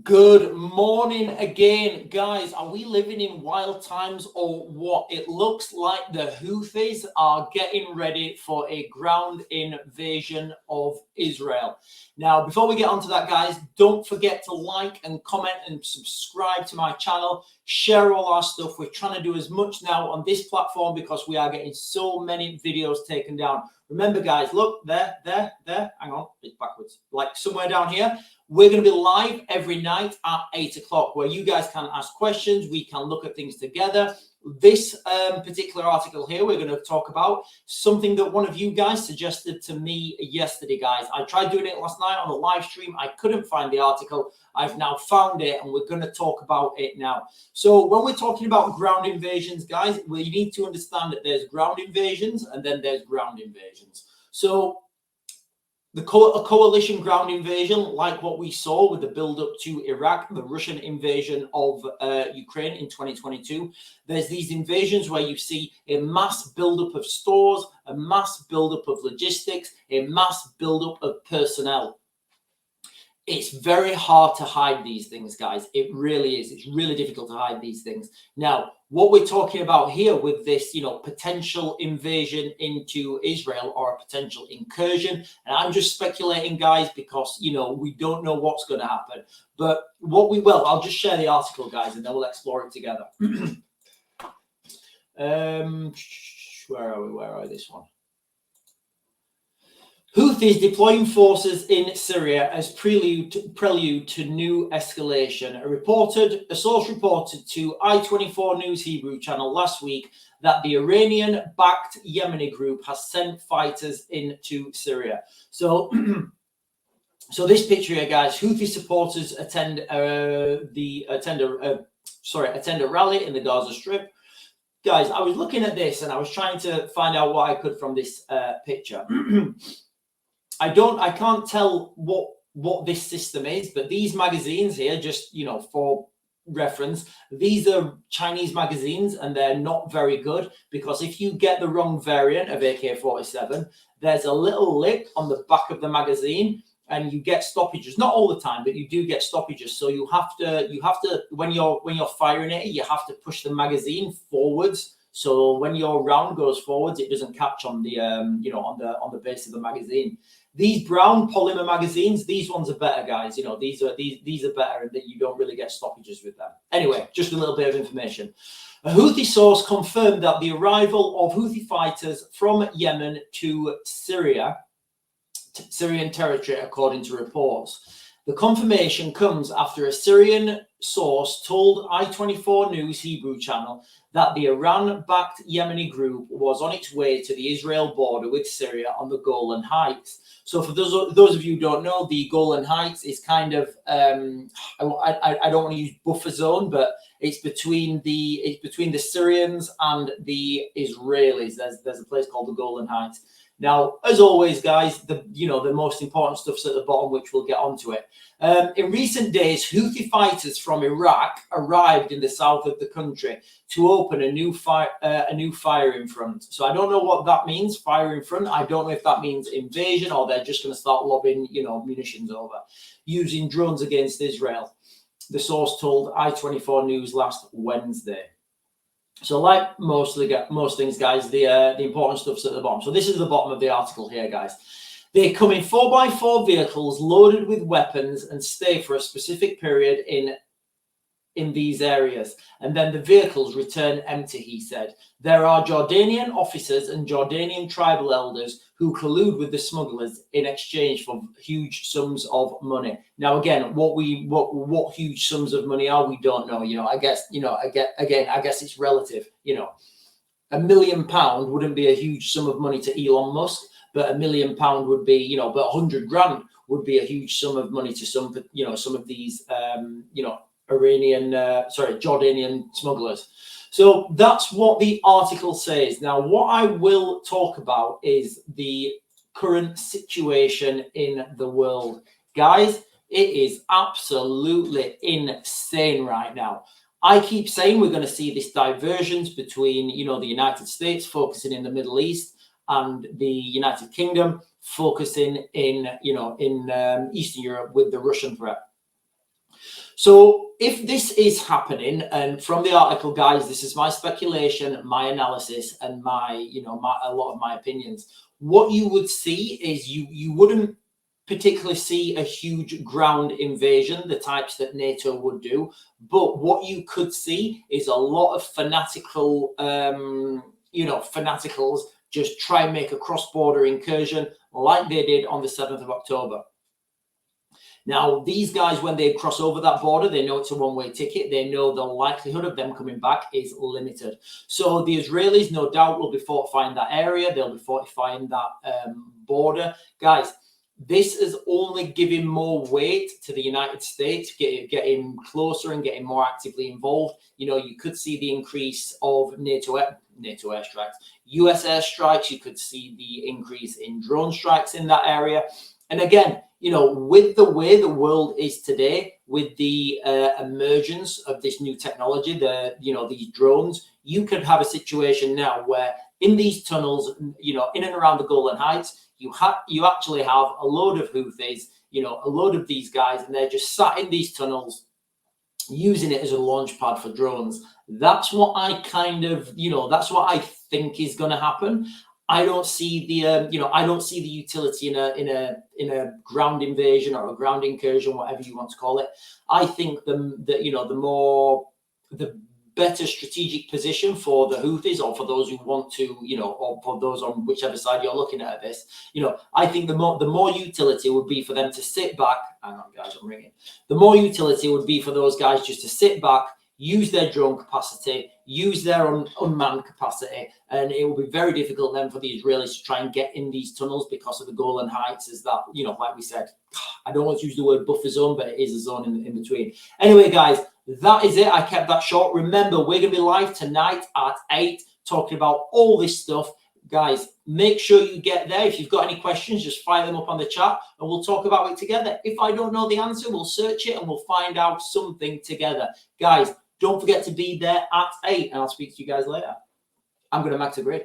Good morning again, guys. Are we living in wild times or what? It looks like the Houthis are getting ready for a ground invasion of Israel. Now, before we get onto that, guys, don't forget to like and comment and subscribe to my channel. Share all our stuff. We're trying to do as much now on this platform because we are getting so many videos taken down. Remember, guys, look, there. Hang on, it's backwards. Like somewhere down here. We're going to be live every night at 8 o'clock where you guys can ask questions. We can look at things together. This particular article here, we're going to talk about something that one of you guys suggested to me yesterday, guys. I tried doing it last night on the live stream. I couldn't find the article. I've now found it and we're going to talk about it now. So when we're talking about ground invasions, guys, well, you need to understand that there's ground invasions and then there's ground invasions. So a coalition ground invasion, like what we saw with the build-up to Iraq, the Russian invasion of Ukraine in 2022. There's these invasions where you see a mass build-up of stores, a mass build-up of logistics, a mass build-up of personnel. It's very hard to hide these things, guys. It really is. It's really difficult to hide these things. Now, what we're talking about here with this, potential invasion into Israel or a potential incursion, and I'm just speculating, guys, because, we don't know what's going to happen. But I'll just share the article, guys, and then we'll explore it together. Where are we? This one. Houthis deploying forces in Syria as prelude to new escalation. A source reported to I-24 News Hebrew channel last week that the Iranian-backed Yemeni group has sent fighters into Syria. So, this picture here, guys, Houthi supporters attend a rally in the Gaza Strip. Guys, I was looking at this and I was trying to find out what I could from this picture. I can't tell what this system is, but these magazines here, just, for reference, these are Chinese magazines and they're not very good because if you get the wrong variant of AK-47, there's a little lip on the back of the magazine and you get stoppages. Not all the time, but you do get stoppages. So you have to, when you're firing it, you have to push the magazine forwards. So when your round goes forwards, it doesn't catch on the, on the base of the magazine. These brown polymer magazines, these ones are better, guys. These are better and that you don't really get stoppages with them. Anyway, just a little bit of information. A Houthi source confirmed that the arrival of Houthi fighters from Yemen to Syrian territory, according to reports. The confirmation comes after a Syrian source told I-24 News Hebrew channel that the Iran-backed Yemeni group was on its way to the Israel border with Syria on the Golan Heights. So for those of you who don't know, the Golan Heights is kind of, I don't want to use buffer zone, but it's between the Syrians and the Israelis. There's a place called the Golan Heights. Now, as always, guys, the most important stuff's at the bottom, which we'll get onto it. In recent days, Houthi fighters from Iraq arrived in the south of the country to open a new firing front. So I don't know what that means, firing front. I don't know if that means invasion or they're just going to start lobbing, munitions over, using drones against Israel. The source told I-24 News last Wednesday. So like most things, guys, the important stuff's at the bottom. So this is the bottom of the article here, guys. They come in 4x4 vehicles loaded with weapons and stay for a specific period in these areas. And then the vehicles return empty, he said. There are Jordanian officers and Jordanian tribal elders who collude with the smugglers in exchange for huge sums of money. Now, again, what huge sums of money are, we don't know. I guess it's relative. £1 million wouldn't be a huge sum of money to Elon Musk, but £1 million would be, but 100 grand would be a huge sum of money to some of these, Jordanian smugglers. So that's what the article says. Now, what I will talk about is the current situation in the world. Guys, it is absolutely insane right now. I keep saying we're going to see this divergence between, the United States focusing in the Middle East and the United Kingdom focusing in Eastern Europe with the Russian threat. So if this is happening, and from the article, guys, this is my speculation, my analysis, and a lot of my opinions. What you would see is you wouldn't particularly see a huge ground invasion, the types that NATO would do, but what you could see is a lot of fanaticals just try and make a cross-border incursion like they did on the 7th of October. Now, these guys, when they cross over that border, they know it's a one-way ticket. They know the likelihood of them coming back is limited. So the Israelis, no doubt, will be fortifying that area. They'll be fortifying that border. Guys, this is only giving more weight to the United States, getting closer and getting more actively involved. You could see the increase of NATO airstrikes, US airstrikes. You could see the increase in drone strikes in that area. And again, with the way the world is today, with the emergence of this new technology, these drones, you could have a situation now where in these tunnels, in and around the Golan Heights, you actually have a load of Houthis, a load of these guys, and they're just sat in these tunnels using it as a launch pad for drones. That's what I that's what I think is going to happen. I don't see the utility in a ground invasion or a ground incursion, whatever you want to call it. I think the better strategic position for the Houthis, or for those who want to, or for those on whichever side you're looking at this, I think the more utility would be for them to sit back. Hang on, guys, I'm ringing. The more utility would be for those guys just to sit back, use their drone capacity, use their unmanned capacity, and it will be very difficult then for the Israelis to try and get in these tunnels because of the Golan Heights. Is that, like we said, I don't want to use the word buffer zone, but it is a zone in between. Anyway, guys, that is it. I kept that short. Remember, we're going to be live tonight at 8 talking about all this stuff. Guys, make sure you get there. If you've got any questions, just fire them up on the chat and we'll talk about it together. If I don't know the answer, we'll search it and we'll find out something together. Guys, don't forget to be there at 8 and I'll speak to you guys later. I'm going to max the grid.